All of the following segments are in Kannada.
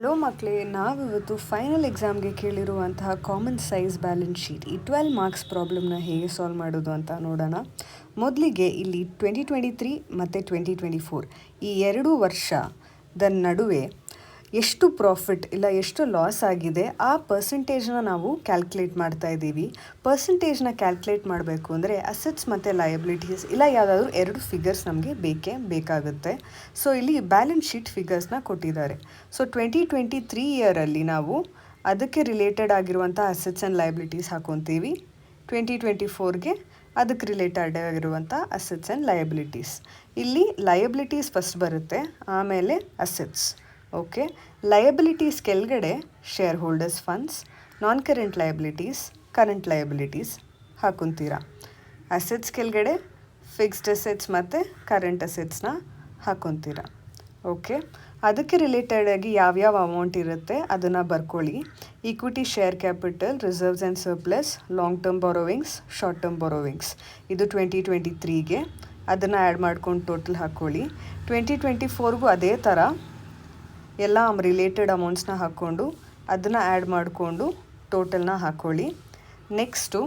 ಹಲೋ ಮಕ್ಕಳೇ, ನಾವಿವತ್ತು ಫೈನಲ್ ಎಕ್ಸಾಮ್ಗೆ ಕೇಳಿರುವಂತಹ ಕಾಮನ್ ಸೈಜ್ ಬ್ಯಾಲೆನ್ಸ್ ಶೀಟ್ ಈ 12 ಮಾರ್ಕ್ಸ್ ಪ್ರಾಬ್ಲಮ್ನ ಹೇಗೆ ಸಾಲ್ವ್ ಮಾಡೋದು ಅಂತ ನೋಡೋಣ. ಮೊದಲಿಗೆ ಇಲ್ಲಿ 2023 ಮತ್ತು 2024 ಈ 2 ವರ್ಷದ ನಡುವೆ ಎಷ್ಟು ಪ್ರಾಫಿಟ್ ಇಲ್ಲ ಎಷ್ಟು ಲಾಸ್ ಆಗಿದೆ ಆ ಪರ್ಸೆಂಟೇಜ್ನ ನಾವು ಕ್ಯಾಲ್ಕುಲೇಟ್ ಮಾಡ್ತಾ ಇದ್ದೀವಿ. ಪರ್ಸೆಂಟೇಜ್ನ ಕ್ಯಾಲ್ಕುಲೇಟ್ ಮಾಡಬೇಕು ಅಂದರೆ ಅಸೆಟ್ಸ್ ಮತ್ತು ಲಯಬಿಲಿಟೀಸ್ ಇಲ್ಲ ಯಾವುದಾದ್ರೂ 2 ಫಿಗರ್ಸ್ ನಮಗೆ ಬೇಕಾಗುತ್ತೆ. ಸೊ ಇಲ್ಲಿ ಬ್ಯಾಲೆನ್ಸ್ ಶೀಟ್ ಫಿಗರ್ಸ್ನ ಕೊಟ್ಟಿದ್ದಾರೆ. ಸೊ 2023 ಇಯರಲ್ಲಿ ನಾವು ಅದಕ್ಕೆ ರಿಲೇಟೆಡ್ ಆಗಿರುವಂಥ ಅಸೆಟ್ಸ್ ಆ್ಯಂಡ್ ಲಯಬಿಲಿಟೀಸ್ ಹಾಕೊತೀವಿ. 2024ಗೆ ಅದಕ್ಕೆ ರಿಲೇಟೆಡ್ ಆಗಿರುವಂಥ ಅಸೆಟ್ಸ್ ಆ್ಯಂಡ್ ಲಯಬಿಲಿಟೀಸ್. ಇಲ್ಲಿ ಲಯಬಿಲಿಟೀಸ್ ಫಸ್ಟ್ ಬರುತ್ತೆ, ಆಮೇಲೆ ಅಸೆಟ್ಸ್. ಓಕೆ, ಲಯಬಿಲಿಟೀಸ್ ಕೆಳಗಡೆ shareholders funds, non current liabilities, current liabilities ಹಾಕೊತೀರಾ. ಅಸೆಟ್ಸ್ ಕೆಳಗಡೆ ಫಿಕ್ಸ್ಡ್ ಅಸೆಟ್ಸ್ ಮತ್ತು ಕರೆಂಟ್ ಅಸೆಟ್ಸ್ನ ಹಾಕೊತೀರಾ. ಓಕೆ, ಅದಕ್ಕೆ ರಿಲೇಟೆಡ್ ಆಗಿ ಯಾವ್ಯಾವ ಅಮೌಂಟ್ ಇರುತ್ತೆ ಅದನ್ನು ಬರ್ಕೊಳ್ಳಿ. Equity, share capital, reserves and surplus, long term borrowings, short term borrowings. ಇದು 2023ಗೆ ಅದನ್ನು ಆ್ಯಡ್ ಮಾಡ್ಕೊಂಡು ಟೋಟಲ್ ಹಾಕ್ಕೊಳ್ಳಿ. 2024ಗೂ ಅದೇ ಥರ ಎಲ್ಲ ರಿಲೇಟೆಡ್ ಅಮೌಂಟ್ಸ್ನ ಹಾಕ್ಕೊಂಡು ಅದನ್ನು ಆ್ಯಡ್ ಮಾಡಿಕೊಂಡು ಟೋಟಲ್ನ ಹಾಕ್ಕೊಳ್ಳಿ. ನೆಕ್ಸ್ಟು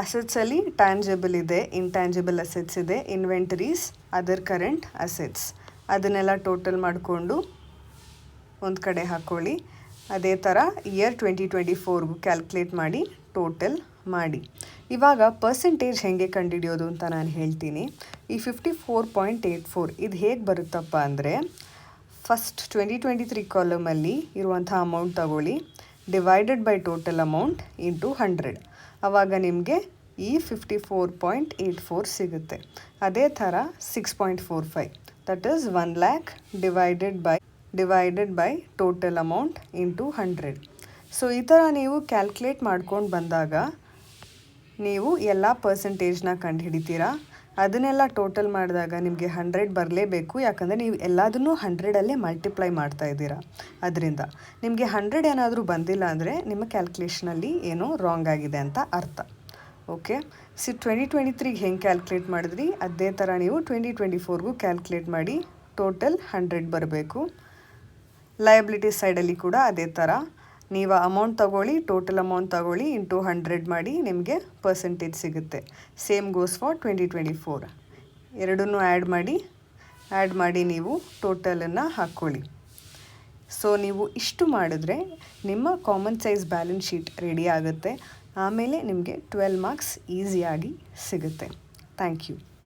ಅಸೆಟ್ಸಲ್ಲಿ ಟ್ಯಾಂಜಿಬಲ್ ಇದೆ, ಇಂಟ್ಯಾಂಜಿಬಲ್ ಅಸೆಟ್ಸ್ ಇದೆ, ಇನ್ವೆಂಟರೀಸ್, ಅದರ್ ಕರೆಂಟ್ ಅಸೆಟ್ಸ್. ಅದನ್ನೆಲ್ಲ ಟೋಟಲ್ ಮಾಡಿಕೊಂಡು ಒಂದು ಕಡೆ ಹಾಕ್ಕೊಳ್ಳಿ. ಅದೇ ಥರ ಇಯರ್ 2024ಗೂ ಕ್ಯಾಲ್ಕುಲೇಟ್ ಮಾಡಿ ಟೋಟಲ್ ಮಾಡಿ. ಇವಾಗ ಪರ್ಸೆಂಟೇಜ್ ಹೇಗೆ ಕಂಡುಹಿಡಿಯೋದು ಅಂತ ನಾನು ಹೇಳ್ತೀನಿ. ಈ 54.84 ಇದು ಹೇಗೆ ಬರುತ್ತಪ್ಪ ಅಂದರೆ, ಫಸ್ಟ್ 2023 ಕಾಲಮಲ್ಲಿ ಇರುವಂಥ ಅಮೌಂಟ್ ತಗೊಳ್ಳಿ, divided by total amount into 100. ಆವಾಗ ನಿಮಗೆ ಈ 54.84 ಸಿಗುತ್ತೆ. ಅದೇ ಥರ 6.45 that is 1 lakh divided by total amount into 100. So ಈ ಥರ ನೀವು ಕ್ಯಾಲ್ಕುಲೇಟ್ ಮಾಡ್ಕೊಂಡು ಬಂದಾಗ ನೀವು ಎಲ್ಲ ಪರ್ಸೆಂಟೇಜ್ನ ಕಂಡುಹಿಡಿತೀರಾ. ಅದನ್ನೆಲ್ಲ ಟೋಟಲ್ ಮಾಡಿದಾಗ ನಿಮಗೆ 100 ಬರಲೇಬೇಕು, ಯಾಕಂದರೆ ನೀವು ಎಲ್ಲದನ್ನೂ 100ಅಲ್ಲೇ ಮಲ್ಟಿಪ್ಲೈ ಮಾಡ್ತಾ ಇದ್ದೀರಾ. ಅದರಿಂದ ನಿಮಗೆ 100 ಏನಾದರೂ ಬಂದಿಲ್ಲ ಅಂದರೆ ನಿಮ್ಮ ಕ್ಯಾಲ್ಕುಲೇಷನಲ್ಲಿ ಏನೋ ರಾಂಗ್ ಆಗಿದೆ ಅಂತ ಅರ್ಥ. ಓಕೆ, 2023ಗೆ ಹೆಂಗೆ ಕ್ಯಾಲ್ಕುಲೇಟ್ ಮಾಡಿದ್ರಿ ಅದೇ ಥರ ನೀವು 2024ಗೂ ಕ್ಯಾಲ್ಕುಲೇಟ್ ಮಾಡಿ ಟೋಟಲ್ 100 ಬರಬೇಕು. ಲಯಬಿಲಿಟೀಸ್ ಸೈಡಲ್ಲಿ ಕೂಡ ಅದೇ ಥರ ನೀವು ಅಮೌಂಟ್ ತಗೊಳ್ಳಿ, ಟೋಟಲ್ ಅಮೌಂಟ್ ತಗೊಳ್ಳಿ, ಇಂಟು 100 ಮಾಡಿ ನಿಮಗೆ ಪರ್ಸೆಂಟೇಜ್ ಸಿಗುತ್ತೆ. Same goes for 2024. ಎರಡನ್ನೂ ಆ್ಯಡ್ ಮಾಡಿ ನೀವು ಟೋಟಲನ್ನು ಹಾಕ್ಕೊಳ್ಳಿ. ಸೊ ನೀವು ಇಷ್ಟು ಮಾಡಿದ್ರೆ ನಿಮ್ಮ common size balance sheet ready ಆಗುತ್ತೆ. ಆಮೇಲೆ ನಿಮಗೆ 12 ಮಾರ್ಕ್ಸ್ ಈಸಿಯಾಗಿ ಸಿಗುತ್ತೆ. Thank you.